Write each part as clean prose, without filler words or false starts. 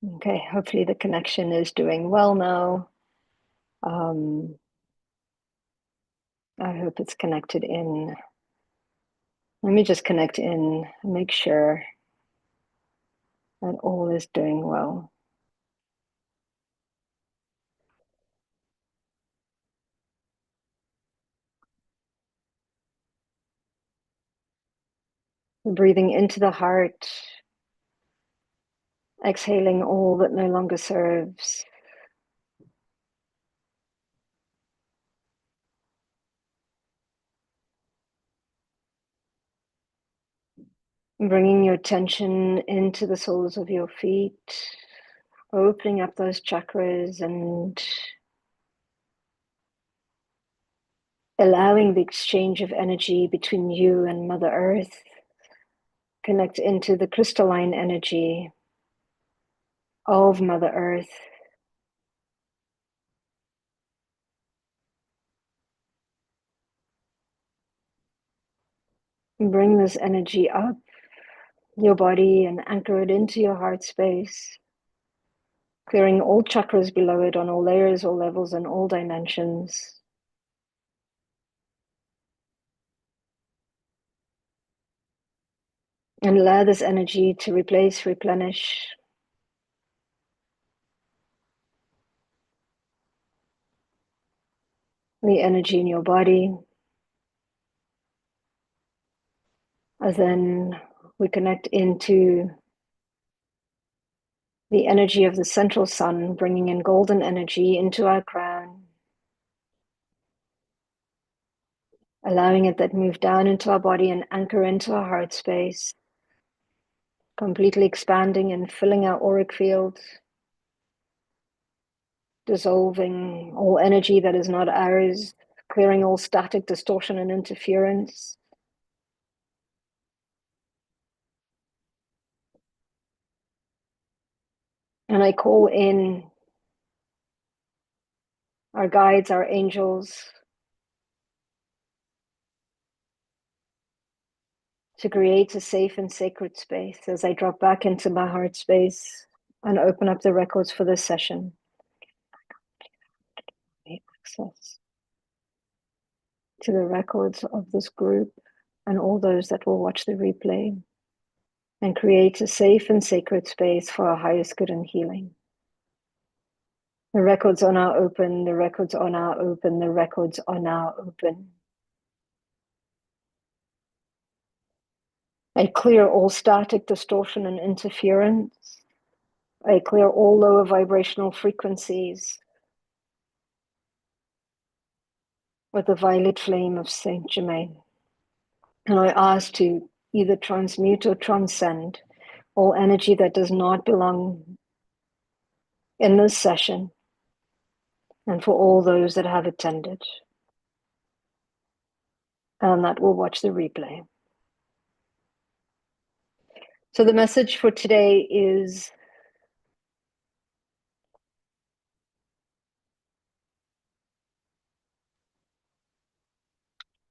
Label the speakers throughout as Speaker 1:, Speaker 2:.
Speaker 1: Okay, hopefully the connection is doing well now. I hope it's connected in. Let me just connect in, make sure that all is doing well. Breathing into the heart, exhaling all that no longer serves. Bringing your attention into the soles of your feet, opening up those chakras and allowing the exchange of energy between you and Mother Earth. Connect into the crystalline energy of Mother Earth. Bring this energy up your body and anchor it into your heart space, clearing all chakras below it on all layers, all levels, and all dimensions. And allow this energy to replace, replenish the energy in your body. As then we connect into the energy of the central sun, bringing in golden energy into our crown, allowing it that move down into our body and anchor into our heart space, completely expanding and filling our auric field, dissolving all energy that is not ours, clearing all static distortion and interference. And I call in our guides, our angels, to create a safe and sacred space as I drop back into my heart space and open up the records for this session. Access to the records of this group and all those that will watch the replay, and create a safe and sacred space for our highest good and healing. The records are now open, the records are now open, the records are now open. I clear all static distortion and interference. I clear all lower vibrational frequencies with the violet flame of Saint Germain. And I ask to either transmute or transcend all energy that does not belong in this session, and for all those that have attended and that will watch the replay. So the message for today is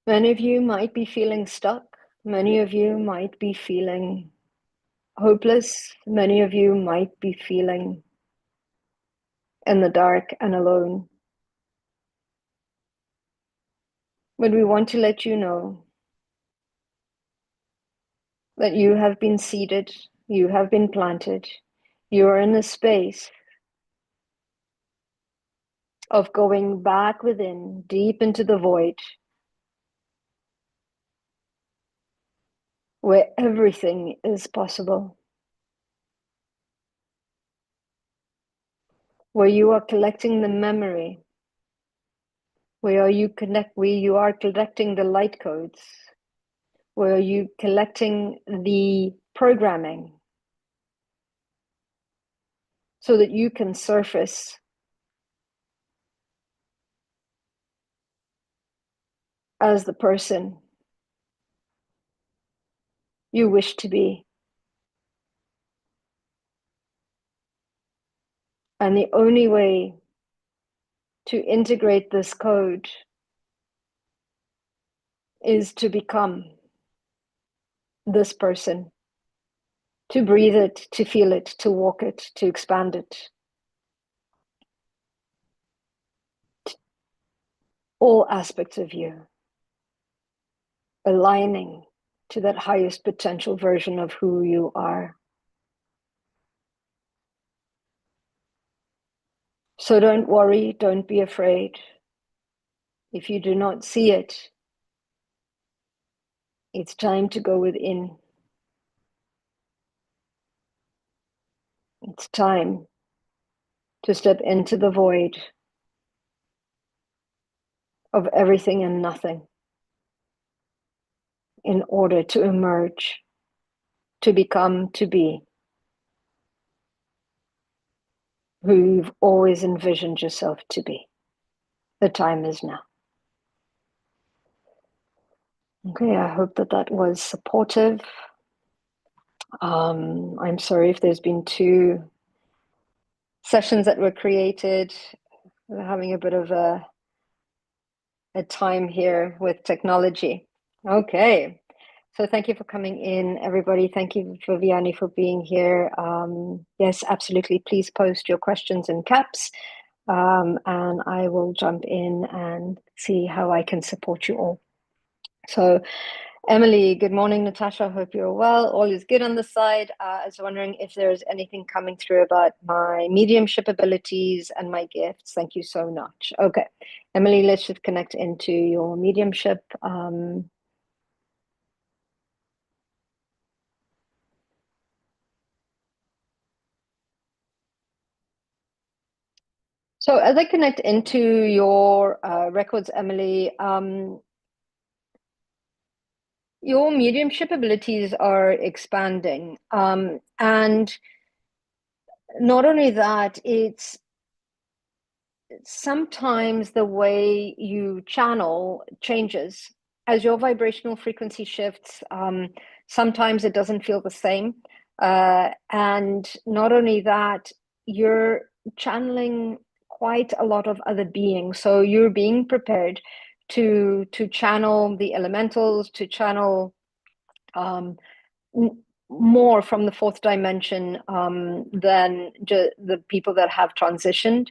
Speaker 1: many of you might be feeling stuck. Many of you might be feeling hopeless. Many of you might be feeling in the dark and alone. But we want to let you know that you have been seeded, you have been planted, you are in a space of going back within, deep into the void, where everything is possible, where you are collecting the memory, where you are collecting the light codes, where you collecting the programming, so that you can surface as the person you wish to be. And the only way to integrate this code is to become this person to breathe it, to feel it, to walk it, to expand it. All aspects of you aligning to that highest potential version of who you are. So don't worry, don't be afraid. If you do not see it, it's time to go within. It's time to step into the void of everything and nothing in order to emerge, to become, to be who you've always envisioned yourself to be. The time is now. Okay, I hope that that was supportive. I'm sorry if there's been 2 sessions that were created. We're having a bit of a time here with technology. Okay, so thank you for coming in, everybody. Thank you, Viviani, for being here. Yes, absolutely. Please post your questions in caps, and I will jump in and see how I can support you all. So, Emily, good morning. Natasha, hope you're well. All is good on the side. I was wondering if there's anything coming through about my mediumship abilities and my gifts. Thank you so much. Okay, Emily, let's just connect into your mediumship. So as I connect into your records, Emily, your mediumship abilities are expanding. And not only that, it's sometimes the way you channel changes as your vibrational frequency shifts. Sometimes it doesn't feel the same. And not only that, you're channeling quite a lot of other beings. So you're being prepared to channel the elementals, to channel more from the 4th dimension than the people that have transitioned.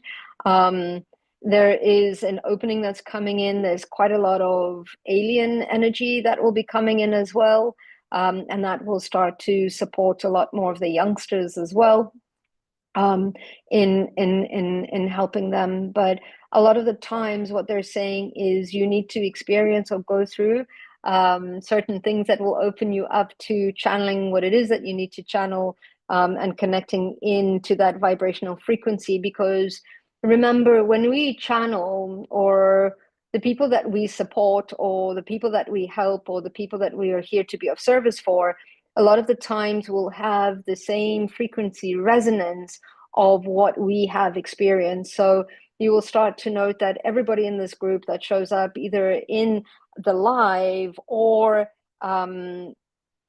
Speaker 1: There is an opening that's coming in. There's quite a lot of alien energy that will be coming in as well. And that will start to support a lot more of the youngsters as well, in helping them. But a lot of the times what they're saying is you need to experience or go through certain things that will open you up to channeling what it is that you need to channel, and connecting into that vibrational frequency. Because remember, when we channel, or the people that we support, or the people that we help, or the people that we are here to be of service for, a lot of the times will have the same frequency resonance of what we have experienced. So you will start to note that everybody in this group that shows up either in the live or in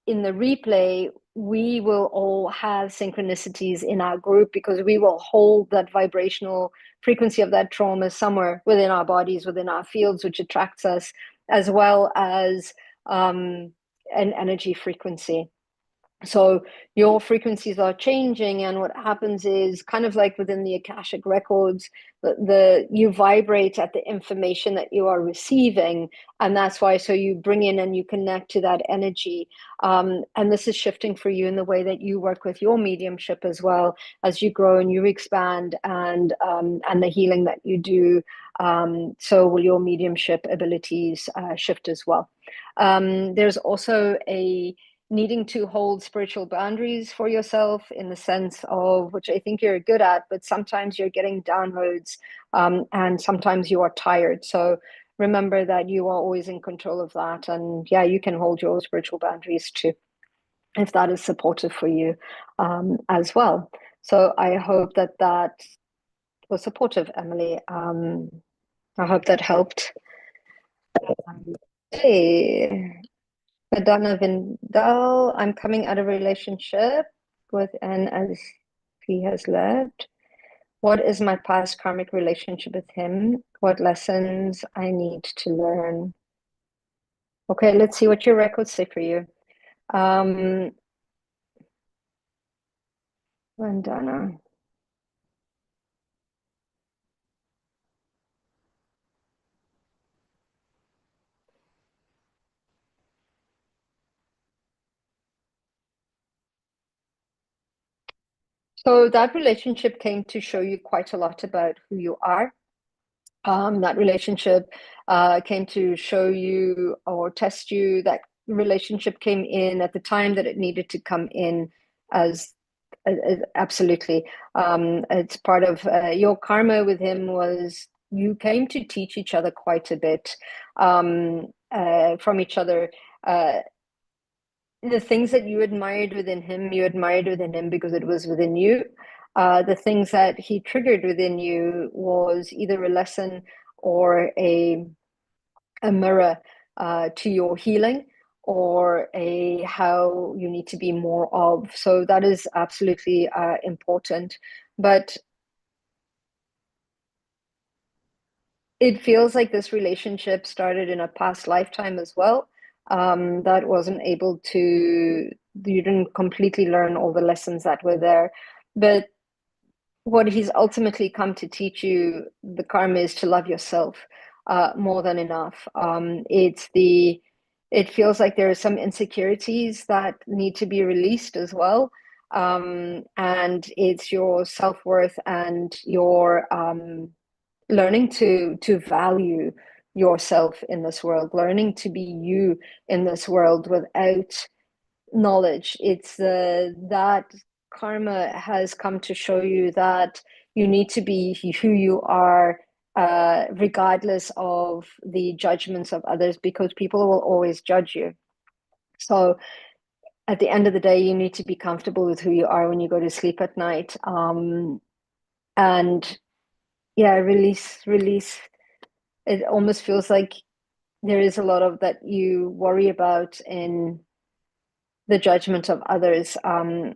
Speaker 1: the replay, we will all have synchronicities in our group, because we will hold that vibrational frequency of that trauma somewhere within our bodies, within our fields, which attracts us, as well as an energy frequency. So your frequencies are changing, and what happens is, kind of like within the Akashic records, you vibrate at the information that you are receiving, and that's why. So you bring in and you connect to that energy, and this is shifting for you in the way that you work with your mediumship as well, as you grow and you expand, and the healing that you do. So will your mediumship abilities shift as well. There's also a needing to hold spiritual boundaries for yourself, in the sense of, which I think you're good at, but sometimes you're getting downloads, and sometimes you are tired. So remember that you are always in control of that. And yeah, you can hold your spiritual boundaries too, if that is supportive for you, as well. So I hope that that was supportive, Emily. I hope that helped. Hey. Madonna Vindal, I'm coming out of a relationship with N as he has left. What is my past karmic relationship with him? What lessons I need to learn? Okay, let's see what your records say for you. Vandana. So that relationship came to show you quite a lot about who you are. That relationship came to show you or test you. That relationship came in at the time that it needed to come in as absolutely. It's part of your karma with him was you came to teach each other quite a bit from each other. The things that you admired within him because it was within you. The things that he triggered within you was either a lesson or a mirror to your healing or a how you need to be more of. So that is absolutely important. But it feels like this relationship started in a past lifetime as well. That wasn't able to, you didn't completely learn all the lessons that were there. But what he's ultimately come to teach you, the karma, is to love yourself more than enough. It feels like there are some insecurities that need to be released as well. And it's your self-worth and your learning to value yourself in this world, learning to be you in this world without knowledge. It's that karma has come to show you that you need to be who you are, regardless of the judgments of others, because people will always judge you. So at the end of the day, you need to be comfortable with who you are when you go to sleep at night. And yeah, release. It almost feels like there is a lot of that you worry about in the judgment of others, and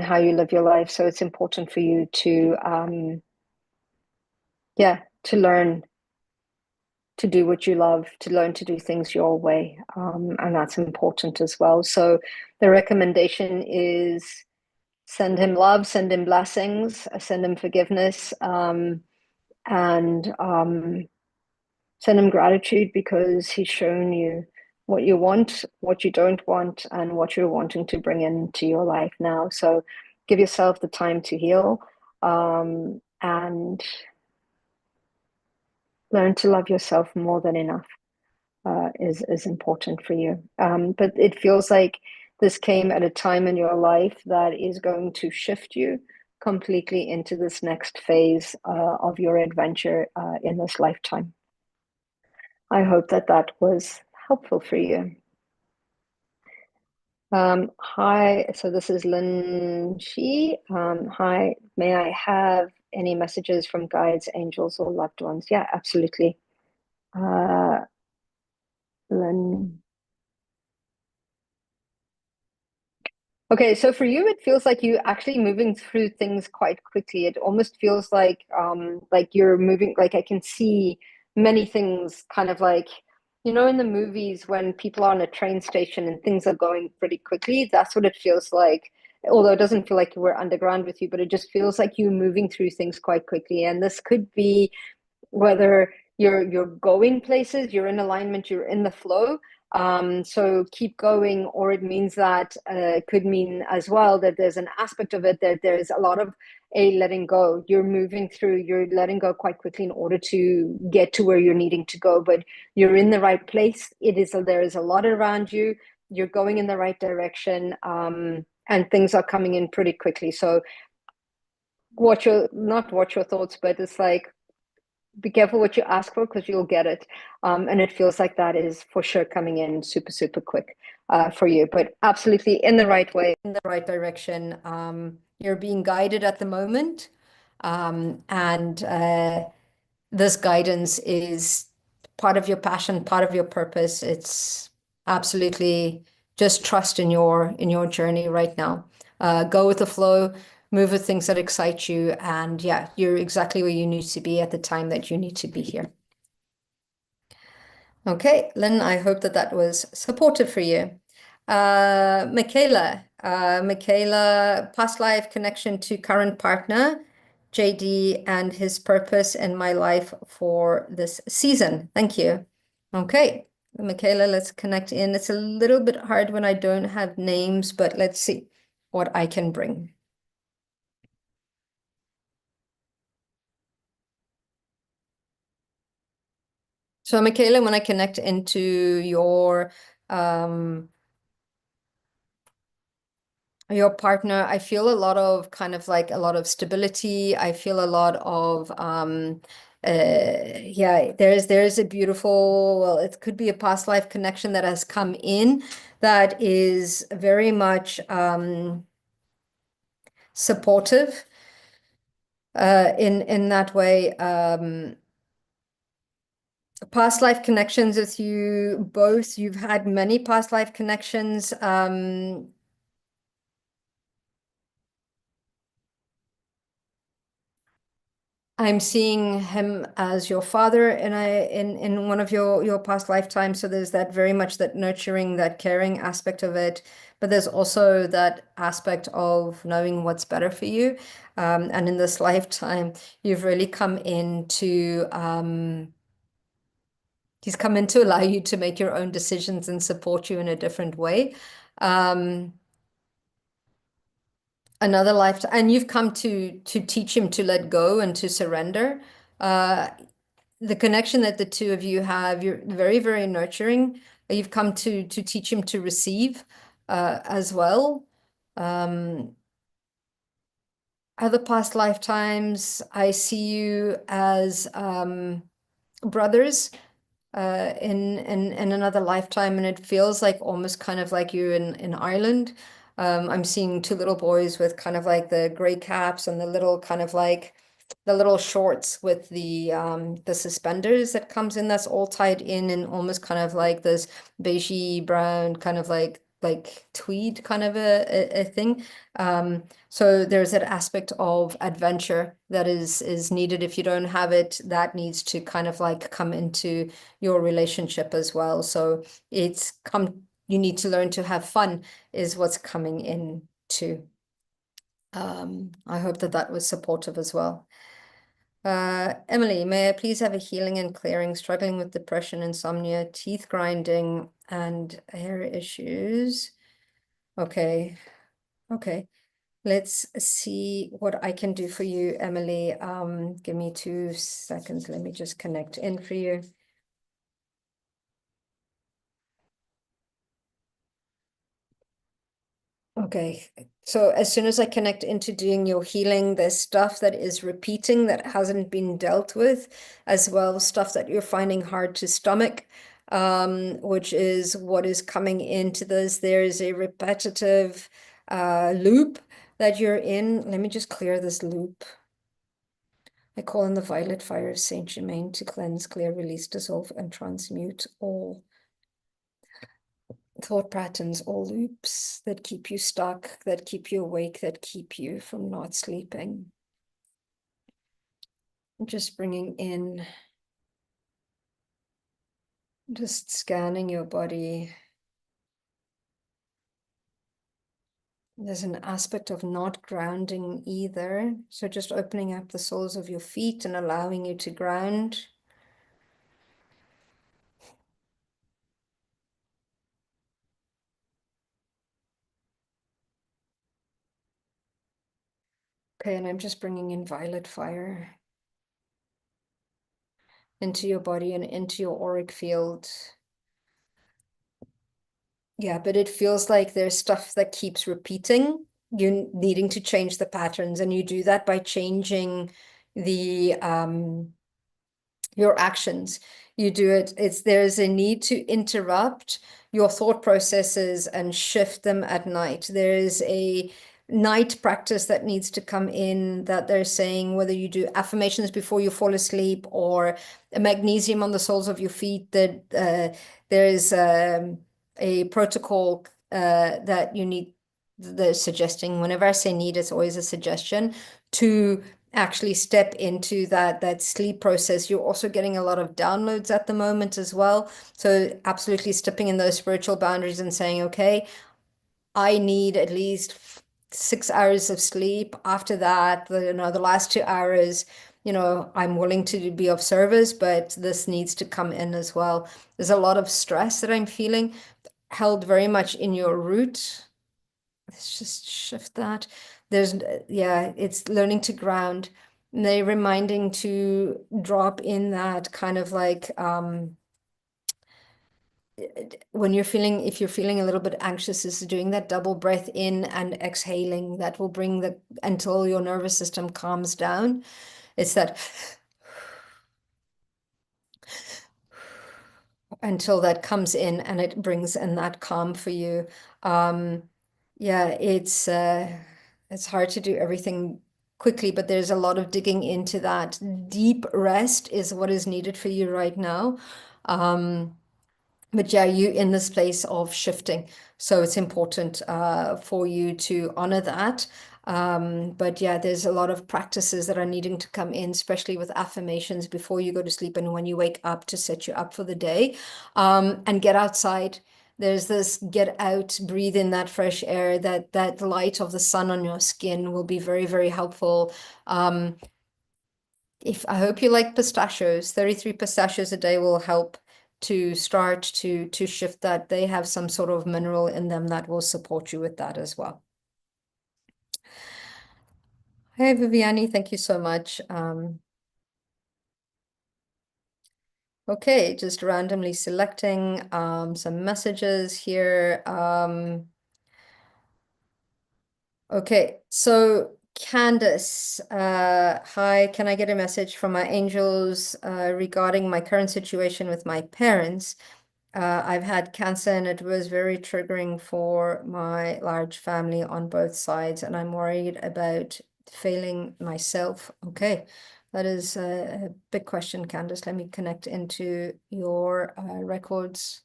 Speaker 1: how you live your life. So it's important for you to yeah, to learn to do what you love, to learn to do things your way, and that's important as well. So the recommendation is send him love, send him blessings, send him forgiveness, and send him gratitude because he's shown you what you want, what you don't want, and what you're wanting to bring into your life now. So give yourself the time to heal, and learn to love yourself more than enough is important for you. But it feels like this came at a time in your life that is going to shift you completely into this next phase of your adventure in this lifetime. I hope that that was helpful for you. Hi, so this is Lynn Shi. Hi, may I have any messages from guides, angels, or loved ones? Yeah, absolutely. Lynn. Okay, so for you, it feels like you actually moving through things quite quickly. It almost feels like you're moving, like I can see many things kind of like, in the movies when people are on a train station and things are going pretty quickly, that's what it feels like. Although it doesn't feel like we're underground with you, but it just feels like you moving through things quite quickly. And this could be whether you're going places, you're in alignment, you're in the flow. So keep going, or it means that could mean as well that there's an aspect of it that there's a lot of a letting go. You're moving through, you're letting go quite quickly in order to get to where you're needing to go, but you're in the right place. There is a lot around you. You're going in the right direction, and things are coming in pretty quickly. So not watch your thoughts, but it's like be careful what you ask for because you'll get it. And it feels like that is for sure coming in super, super quick for you, but absolutely in the right way, in the right direction. You're being guided at the moment. And this guidance is part of your passion, part of your purpose. It's absolutely just trust in your journey right now. Go with the flow, move with things that excite you, and yeah, you're exactly where you need to be at the time that you need to be here. Okay, Lynn, I hope that that was supportive for you. Michaela,
Speaker 2: Michaela, past life connection to current partner, JD, and his purpose in my life for this season. Thank you. Okay, Michaela, let's connect in. It's a little bit hard when I don't have names, but let's see what I can bring. So, Michaela, when I connect into your partner, I feel a lot of kind of like a lot of stability. I feel a lot of yeah, there's a beautiful, well, it could be a past life connection that has come in that is very much supportive in that way. Past life connections with you both. You've had many past life connections. I'm seeing him as your father in one of your past lifetimes. So there's that very much that nurturing, that caring aspect of it. But there's also that aspect of knowing what's better for you. And in this lifetime, you've really come into he's come in to allow you to make your own decisions and support you in a different way. Um, another lifetime, and you've come to teach him to let go and to surrender. The connection that the two of you have, you're very, very nurturing. You've come to teach him to receive as well. Um, other past lifetimes, I see you as brothers in another lifetime, and it feels like almost kind of like you in Ireland. I'm seeing two little boys with kind of like the gray caps and the little kind of like the little shorts with the suspenders that comes in. That's all tied in almost kind of like this beigey brown kind of like tweed kind of a thing. So there's that aspect of adventure that is needed. If you don't have it, that needs to kind of like come into your relationship as well. So you need to learn to have fun is what's coming in too. I hope that that was supportive as well. Emily, may I please have a healing and clearing, struggling with depression, insomnia, teeth grinding, and hair issues? Okay. Okay. Let's see what I can do for you, Emily. Give me 2 seconds. Let me just connect in for you. Okay, so as soon as I connect into doing your healing, there's stuff that is repeating that hasn't been dealt with, as well as stuff that you're finding hard to stomach, which is what is coming into this. There's a repetitive loop that you're in. Let me just clear this loop. I call in the violet fire of Saint Germain to cleanse, clear, release, dissolve, and transmute all thought patterns, all loops that keep you stuck, that keep you awake, that keep you from not sleeping. Just bringing in, just scanning your body. There's an aspect of not grounding either. So just opening up the soles of your feet and allowing you to ground. Okay, and I'm just bringing in violet fire into your body and into your auric field. Yeah, but it feels like there's stuff that keeps repeating. You needing to change the patterns, and you do that by changing the your actions. You do it, there's a need to interrupt your thought processes and shift them at night. There is a night practice that needs to come in, that they're saying, whether you do affirmations before you fall asleep or a magnesium on the soles of your feet, that there's a protocol that you need. They're suggesting, whenever I say need, it's always a suggestion to actually step into that sleep process. You're also getting a lot of downloads at the moment as well. So absolutely stepping in those spiritual boundaries and saying, okay, I need at least 6 hours of sleep. After that, the last 2 hours, I'm willing to be of service, but this needs to come in as well. There's a lot of stress that I'm feeling held very much in your root. Let's just shift that. Yeah, it's learning to ground. And they're reminding to drop in that kind of like, if you're feeling a little bit anxious, is doing that double breath in and exhaling. That will bring until your nervous system calms down. It's that until that comes in and it brings in that calm for you. Yeah, it's hard to do everything quickly, but there's a lot of digging into that. Deep rest is what is needed for you right now. But yeah, you in this place of shifting. So it's important for you to honor that. But yeah, there's a lot of practices that are needing to come in, especially with affirmations before you go to sleep and when you wake up to set you up for the day. And get outside. There's this get out, breathe in that fresh air, that light of the sun on your skin will be very, very helpful. If I hope you like pistachios, 33 pistachios a day will help to start to shift that. They have some sort of mineral in them that will support you with that as well. Hey, Viviani, thank you so much. Okay, just randomly selecting some messages here. Okay, so Candace, hi, can I get a message from my angels regarding my current situation with my parents? I've had cancer and it was very triggering for my large family on both sides, and I'm worried about failing myself. Okay, that is a big question, Candace. Let me connect into your records.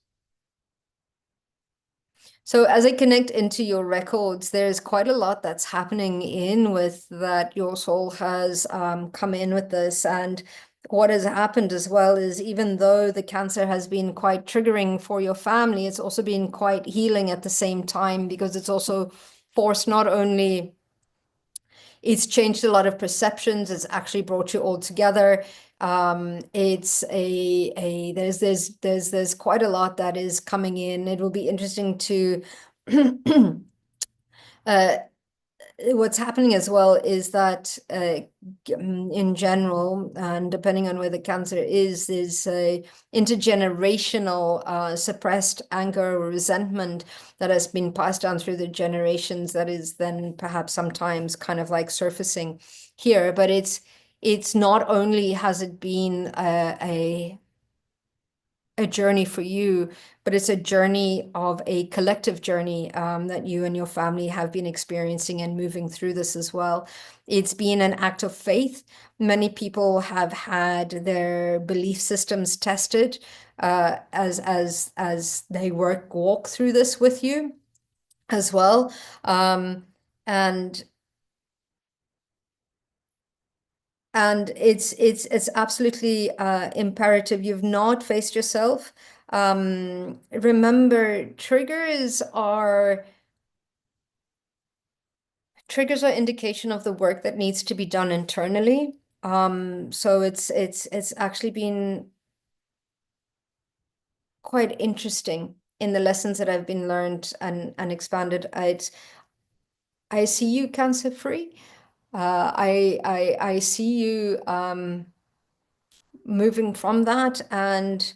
Speaker 2: So as I connect into your records, there's quite a lot that's happening in with that your soul has come in with this. And what has happened as well is even though the cancer has been quite triggering for your family, it's also been quite healing at the same time, because it's also forced not only it's changed a lot of perceptions, it's actually brought you all together. It's there's quite a lot that is coming in. It will be interesting to what's happening as well is that in general, and depending on where the cancer is, there's a intergenerational suppressed anger or resentment that has been passed down through the generations that is then perhaps sometimes kind of like surfacing here. But it's not only has it been a journey for you, but it's a journey of a collective journey that you and your family have been experiencing and moving through this as well. It's been an act of faith. Many people have had their belief systems tested as they walk through this with you as well. And it's absolutely imperative. You've not faced yourself. Remember, triggers are indication of the work that needs to be done internally. So it's actually been quite interesting in the lessons that I've been learned and expanded. I see you cancer free. I see you moving from that, and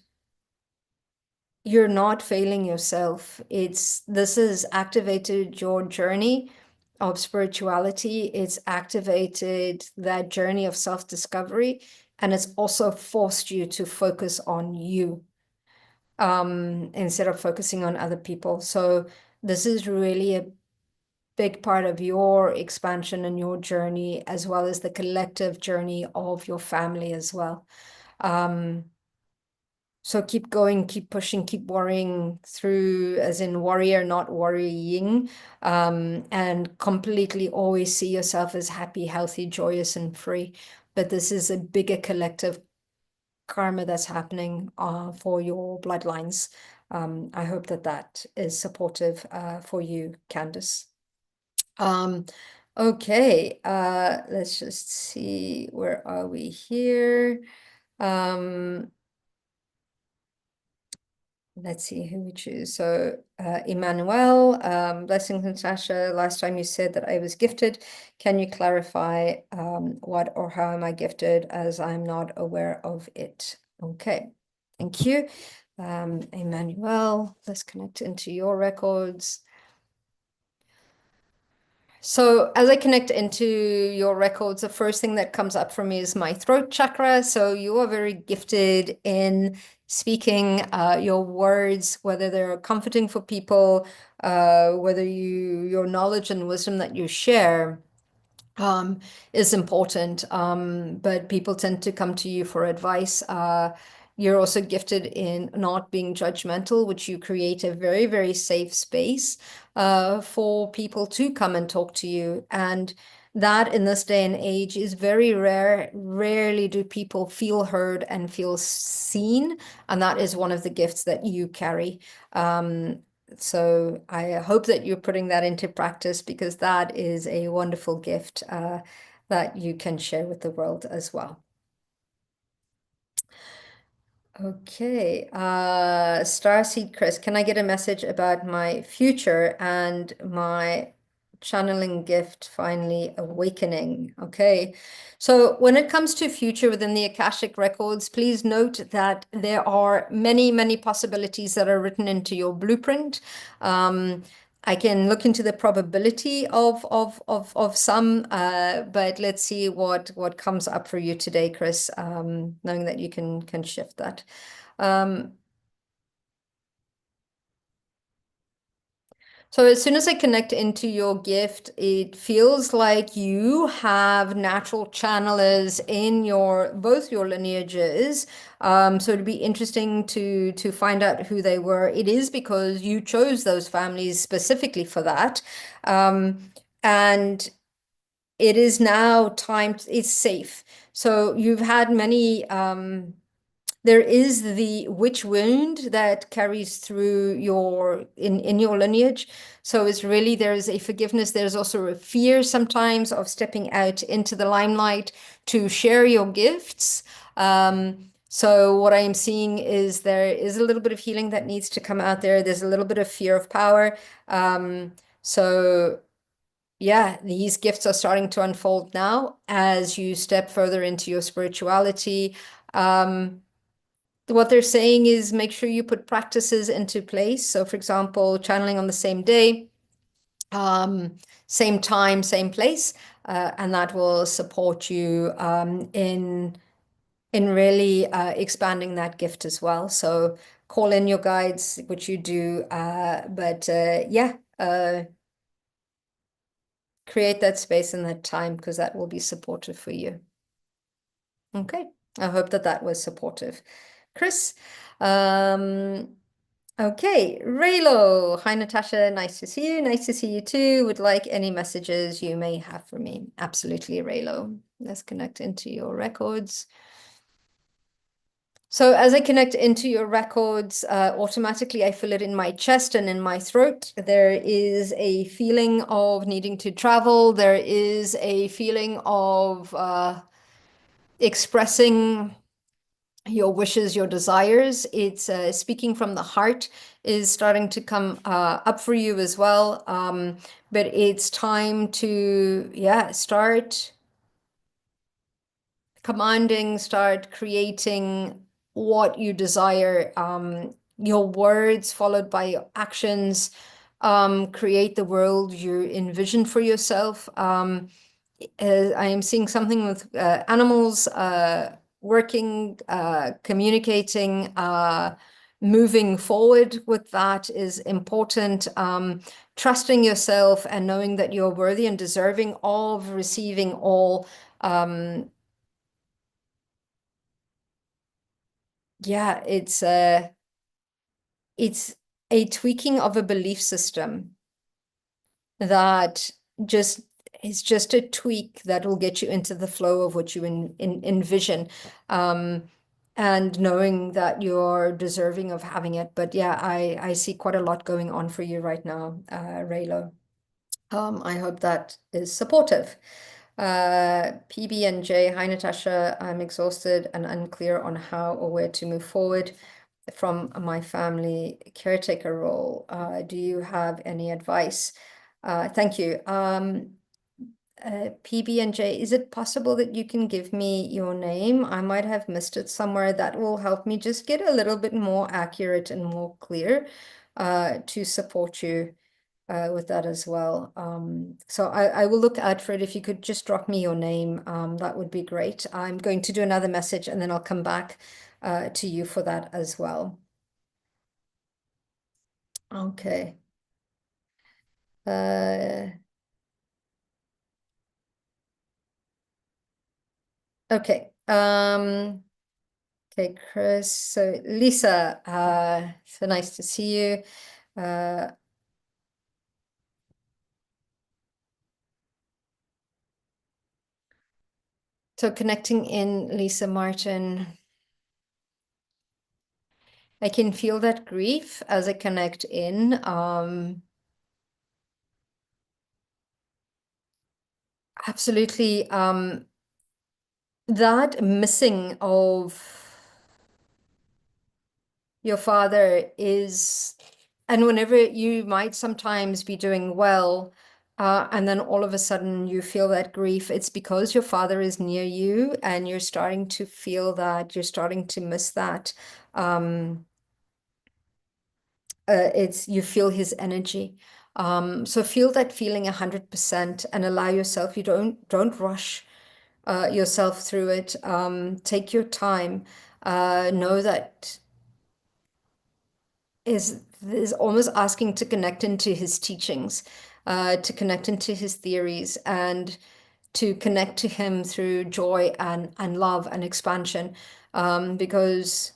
Speaker 2: you're not failing yourself. This has activated your journey of spirituality. It's activated that journey of self-discovery, and it's also forced you to focus on you instead of focusing on other people. So this is really a big part of your expansion and your journey, as well as the collective journey of your family as well. So keep going, keep pushing, keep worrying through, as in warrior, not worrying, and completely always see yourself as happy, healthy, joyous, and free. But this is a bigger collective karma that's happening for your bloodlines. I hope that that is supportive for you, Candice. Okay, let's just see, where are we here? Let's see who we choose. So Emmanuel, blessings, Natasha. Last time you said that I was gifted. Can you clarify what or how am I gifted, as I'm not aware of it? Okay, thank you. Emmanuel, let's connect into your records. So as I connect into your records, the first thing that comes up for me is my throat chakra. So you are very gifted in speaking your words, whether they're comforting for people, whether your knowledge and wisdom that you share is important, but people tend to come to you for advice. You're also gifted in not being judgmental, which you create a very, very safe space for people to come and talk to you. And that in this day and age is very rare. Rarely do people feel heard and feel seen. And that is one of the gifts that you carry. So I hope that you're putting that into practice, because that is a wonderful gift that you can share with the world as well. Okay, Starseed Chris, can I get a message about my future and my channeling gift finally awakening? Okay, so when it comes to future within the Akashic records, please note that there are many, many possibilities that are written into your blueprint. I can look into the probability of some, but let's see what comes up for you today, Chris, knowing that you can shift that. So as soon as I connect into your gift, it feels like you have natural channelers in both your lineages. So it'd be interesting to find out who they were. It is because you chose those families specifically for that. And it is now time, it's safe. So you've had many there is the witch wound that carries through in your lineage. So it's really, there's a forgiveness. There's also a fear sometimes of stepping out into the limelight to share your gifts. So what I am seeing is there is a little bit of healing that needs to come out there. There's a little bit of fear of power. So yeah, these gifts are starting to unfold now as you step further into your spirituality. What they're saying is make sure you put practices into place. So for example, channeling on the same day, same time, same place, and that will support you in really expanding that gift as well. So call in your guides, which you do, but yeah, create that space and that time, because that will be supportive for you. Okay, I hope that that was supportive. Chris, okay, Raylo. Hi, Natasha. Nice to see you. Nice to see you too. Would like any messages you may have for me. Absolutely, Raylo. Let's connect into your records. So as I connect into your records, automatically I feel it in my chest and in my throat. There is a feeling of needing to travel. There is a feeling of expressing your wishes, your desires. It's speaking from the heart is starting to come up for you as well. But it's time to, yeah, start commanding, start creating what you desire. Your words followed by your actions create the world you envision for yourself. I am seeing something with animals working, communicating, moving forward with that is important. Trusting yourself and knowing that you're worthy and deserving of receiving all. Yeah, it's a tweaking of a belief system that just is just a tweak that will get you into the flow of what you envision. and knowing that you're deserving of having it. But yeah, I see quite a lot going on for you right now, Raylo. I hope that is supportive. PB and J, hi Natasha, I'm exhausted and unclear on how or where to move forward from my family caretaker role. Do you have any advice? Thank you. PB&J, is it possible that you can give me your name? I might have missed it somewhere. That will help me just get a little bit more accurate and more clear to support you with that as well. So I will look out for it. If you could just drop me your name, that would be great. I'm going to do another message and then I'll come back to you for that as well. Okay. Okay. Okay, Chris. So Lisa, so nice to see you. So connecting in, Lisa Martin, I can feel that grief as I connect in. Absolutely. That missing of your father is, and whenever you might sometimes be doing well, and then all of a sudden you feel that grief, it's because your father is near you and you're starting to feel that, you're starting to miss that. It's you feel his energy. So feel that feeling 100% and allow yourself, you don't rush yourself through it. Take your time. Know that is almost asking to connect into his teachings, to connect into his theories, and to connect to him through joy and love and expansion, because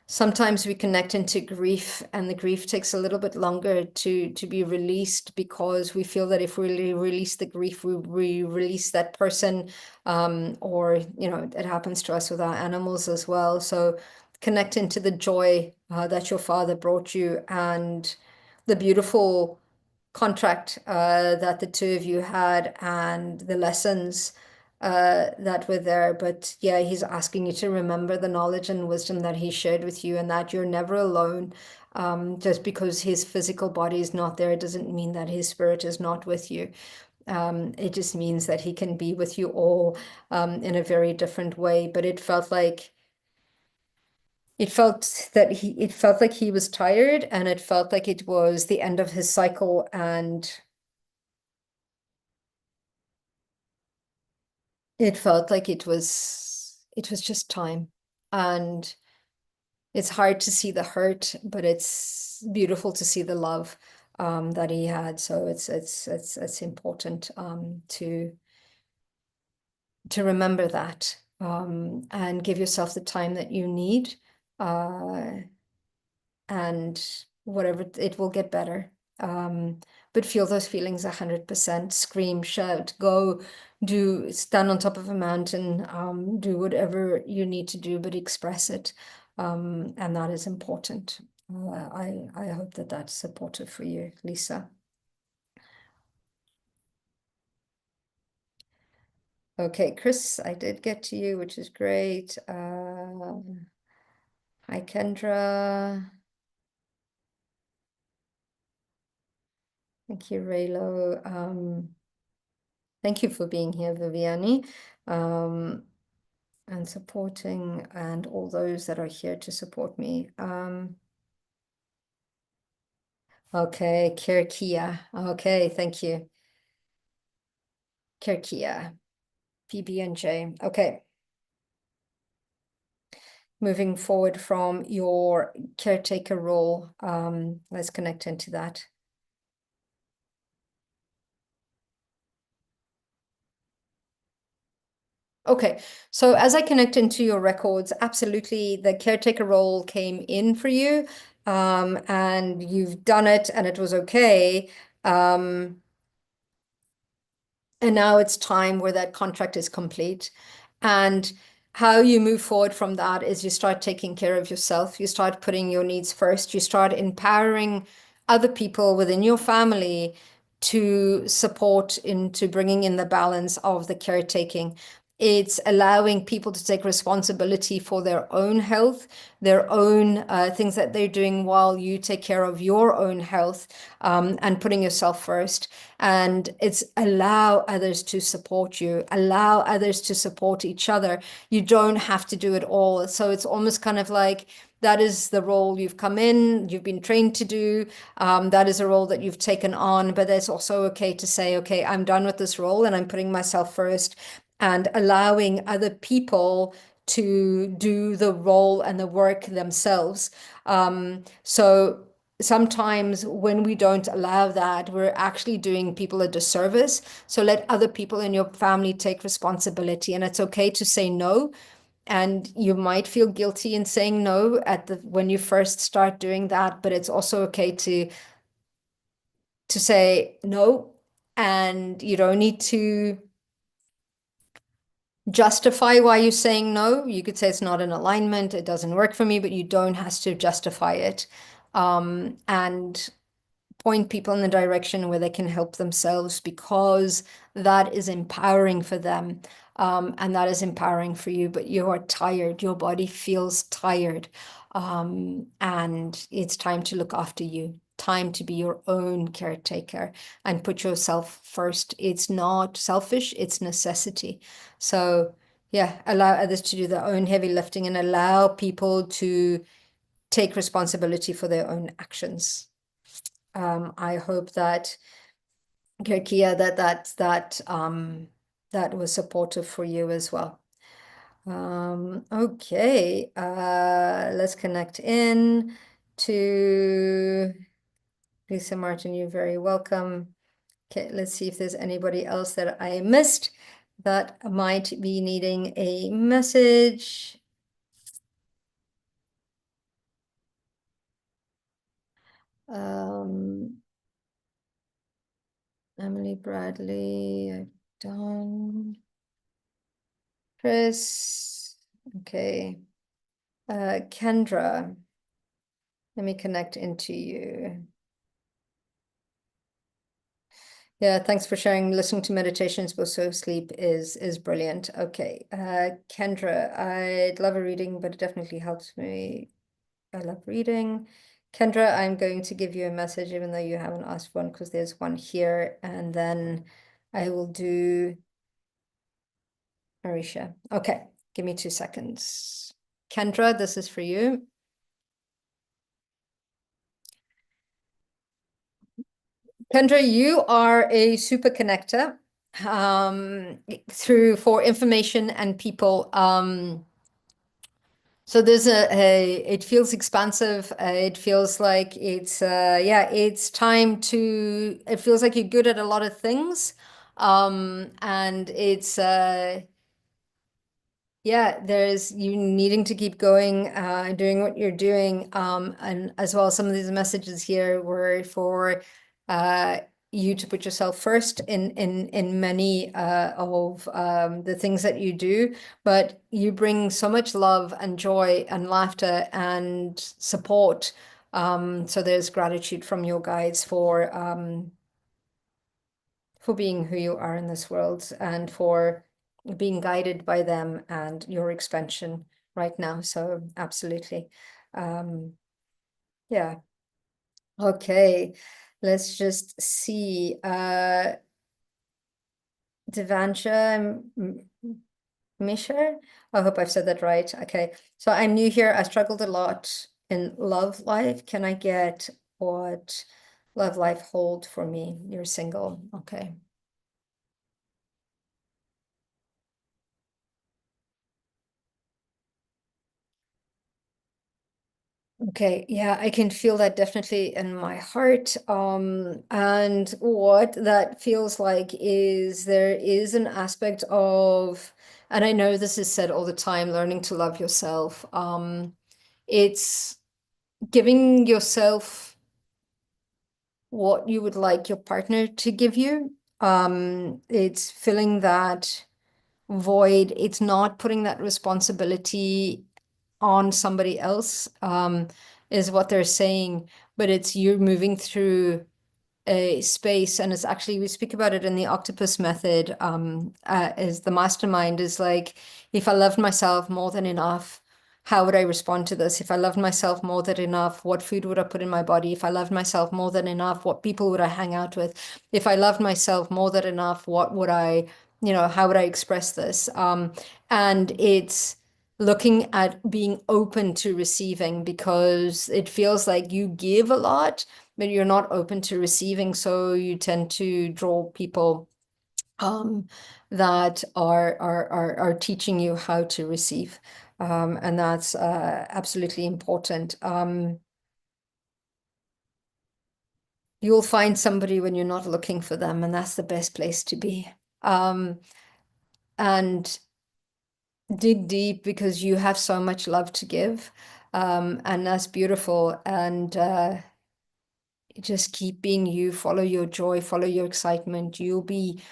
Speaker 2: sometimes we connect into grief and the grief takes a little bit longer to be released because we feel that if we release the grief, we release that person, or it happens to us with our animals as well. So connect into the joy that your father brought you and the beautiful contract that the two of you had and the lessons that were there. But yeah, he's asking you to remember the knowledge and wisdom that he shared with you and that you're never alone. Just because his physical body is not there doesn't mean that his spirit is not with you. It just means that he can be with you all in a very different way. But it felt like he was tired and it felt like it was the end of his cycle, and it felt like it was just time. And it's hard to see the hurt, but it's beautiful to see the love that he had. So it's important to remember that, and give yourself the time that you need, uh, and whatever, it will get better. But feel those feelings 100%. Scream, shout, go, stand on top of a mountain, do whatever you need to do, but express it. And that is important. I hope that that's supportive for you, Lisa. Okay, Chris, I did get to you, which is great. Hi, Kendra. Thank you, Raylo. Thank you for being here, Viviani, and supporting, and all those that are here to support me. Okay, Kirkia. Okay, thank you. Kirkia, PB&J. Okay. Moving forward from your caretaker role, let's connect into that. Okay, so as I connect into your records, absolutely the caretaker role came in for you, and you've done it and it was okay. And now it's time where that contract is complete. And how you move forward from that is you start taking care of yourself. You start putting your needs first. You start empowering other people within your family to support into bringing in the balance of the caretaking. It's allowing people to take responsibility for their own health, their own things that they're doing while you take care of your own health, and putting yourself first. And it's allow others to support you, allow others to support each other. You don't have to do it all. So it's almost kind of like that is the role you've come in, you've been trained to do. That is a role that you've taken on, but it's also okay to say, okay, I'm done with this role and I'm putting myself first, and allowing other people to do the role and the work themselves. So sometimes when we don't allow that, we're actually doing people a disservice. So let other people in your family take responsibility, and it's okay to say no. And you might feel guilty in saying no at the when you first start doing that, but it's also okay to say no, and you don't need to justify why you're saying no. You could say it's not in alignment, it doesn't work for me, but you don't have to justify it. And point people in the direction where they can help themselves, because that is empowering for them. And that is empowering for you, but you are tired. Your body feels tired. And it's time to look after you, time to be your own caretaker and put yourself first. It's not selfish, it's necessity. So, yeah, allow others to do their own heavy lifting and allow people to take responsibility for their own actions. I hope that, Kirkia, that was supportive for you as well. Okay, let's connect in to Lisa Martin. You're very welcome. Okay, let's see if there's anybody else that I missed that might be needing a message. Emily Bradley, I've done. Chris, okay. Kendra, let me connect into you. Yeah, thanks for sharing. Listening to meditations before sleep is brilliant. Okay, Kendra, I'd love a reading, but it definitely helps me. I love reading. Kendra, I'm going to give you a message, even though you haven't asked one, because there's one here, and then I will do Marisha. Okay, give me 2 seconds. Kendra, this is for you. Kendra, you are a super connector through for information and people. So there's it feels expansive. It feels like it's yeah, it's time to. It feels like you're good at a lot of things, and it's yeah, there's you needing to keep going, doing what you're doing. And as well, some of these messages here were for uh, you to put yourself first in many of the things that you do. But you bring so much love and joy and laughter and support. So there's gratitude from your guides for being who you are in this world and for being guided by them and your expansion right now. So absolutely. Yeah. Okay. Let's just see. Devansha Misha. I hope I've said that right. Okay. So I'm new here. I struggled a lot in love life. Can I get what love life hold for me? You're single. Okay. Okay, yeah, I can feel that definitely in my heart. And what that feels like is there is an aspect of, and I know this is said all the time, learning to love yourself. It's giving yourself what you would like your partner to give you. It's feeling that void. It's not putting that responsibility on somebody else, is what they're saying, but it's you're moving through a space, and it's actually, we speak about it in the octopus method, is the mastermind is like, if I loved myself more than enough, how would I respond to this? If I loved myself more than enough, what food would I put in my body? If I loved myself more than enough, what people would I hang out with? If I loved myself more than enough, what would I, how would I express this? And it's looking at being open to receiving, because it feels like you give a lot, but you're not open to receiving. So you tend to draw people that are teaching you how to receive. And that's absolutely important. You'll find somebody when you're not looking for them, and that's the best place to be. And dig deep, because you have so much love to give. And that's beautiful. And just keep being you, follow your joy, follow your excitement. You'll be,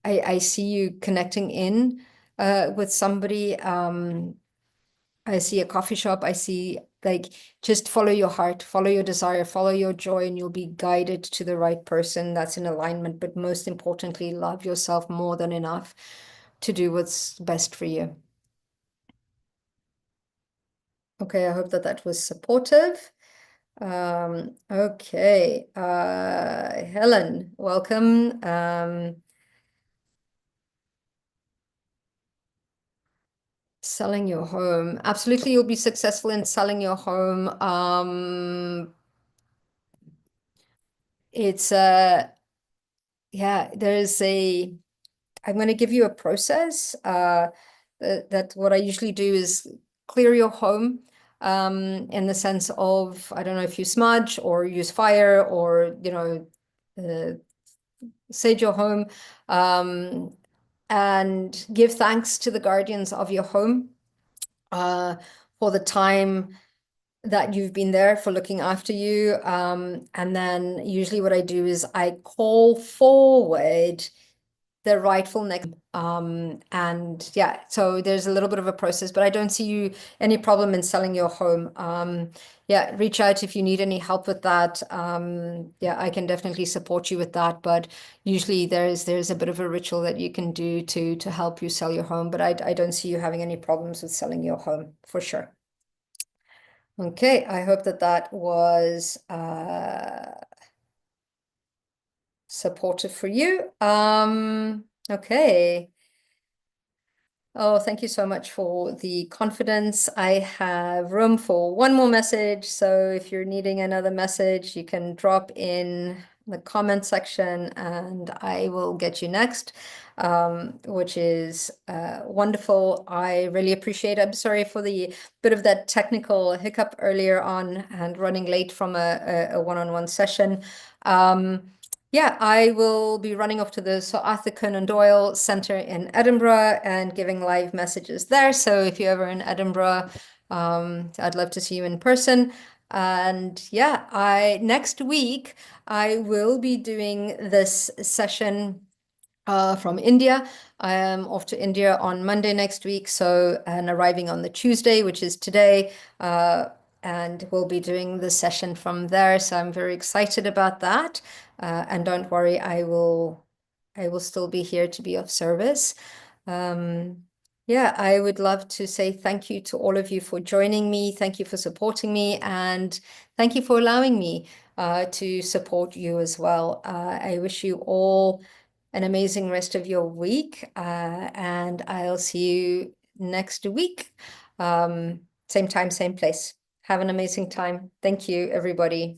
Speaker 2: I see you connecting in with somebody. I see a coffee shop. I see, like, just follow your heart, follow your desire, follow your joy, and you'll be guided to the right person that's in alignment. But most importantly, love yourself more than enough to do what's best for you. Okay, I hope that that was supportive. Okay, Helen, welcome. Selling your home. Absolutely, you'll be successful in selling your home. It's yeah, there's a, I'm going to give you a process. That what I usually do is clear your home, in the sense of, I don't know if you smudge or use fire, or, sage your home, and give thanks to the guardians of your home, for the time that you've been there, for looking after you. And then usually what I do is I call forward the rightful next. And yeah, so there's a little bit of a process, but I don't see you any problem in selling your home. Yeah, reach out if you need any help with that. Yeah, I can definitely support you with that, but usually there's a bit of a ritual that you can do to help you sell your home, but I don't see you having any problems with selling your home for sure. Okay, I hope that that was supportive for you. Okay. Oh, thank you so much for the confidence. I have room for one more message. So if you're needing another message, you can drop in the comment section and I will get you next, which is wonderful. I really appreciate it. I'm sorry for the bit of that technical hiccup earlier on and running late from a one-on-one session. Yeah, I will be running off to the Sir Arthur Conan Doyle Centre in Edinburgh and giving live messages there. So if you're ever in Edinburgh, I'd love to see you in person. And yeah, next week I will be doing this session from India. I am off to India on Monday next week, and arriving on the Tuesday, which is today. And we'll be doing the session from there. So I'm very excited about that. And don't worry, I will still be here to be of service. Yeah, I would love to say thank you to all of you for joining me. Thank you for supporting me, and thank you for allowing me to support you as well. I wish you all an amazing rest of your week, and I'll see you next week. Same time, same place. Have an amazing time. Thank you, everybody.